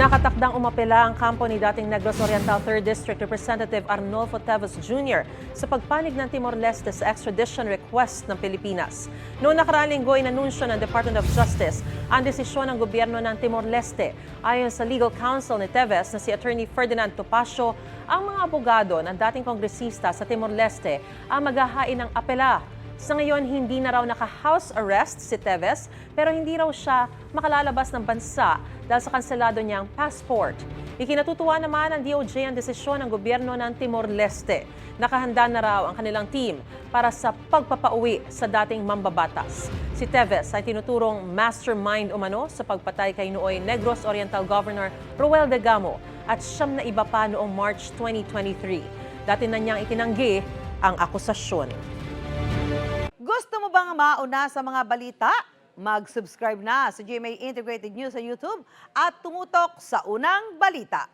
Nakatakdang umapela ang kampo ni dating Negros Oriental 3rd District Representative Arnolfo Teves Jr. sa pagpanig ng Timor-Leste sa extradition request ng Pilipinas. Noong nakaraang linggo, inanunsyo ng Department of Justice ang desisyon ng gobyerno ng Timor-Leste. Ayon sa legal counsel ni Teves na si Attorney Ferdinand Topacio, ang mga abogado ng dating kongresista sa Timor-Leste ang maghahain ng apela. Sa ngayon, hindi na raw naka-house arrest si Teves pero hindi raw siya makalalabas ng bansa dahil sa kanselado niyang passport. Ikinatutuwa naman ng DOJ ang desisyon ng gobyerno ng Timor-Leste. Nakahanda na raw ang kanilang team para sa pagpapauwi sa dating mambabatas. Si Teves ay tinuturong mastermind umano sa pagpatay kay nooy Negros Oriental Governor Roel de Gamo at siyam na iba pa noong March 2023. Dati na niyang itinanggi ang akusasyon. Gusto mo bang mauna sa mga balita? Mag-subscribe na sa GMA Integrated News sa YouTube at tumutok sa unang balita.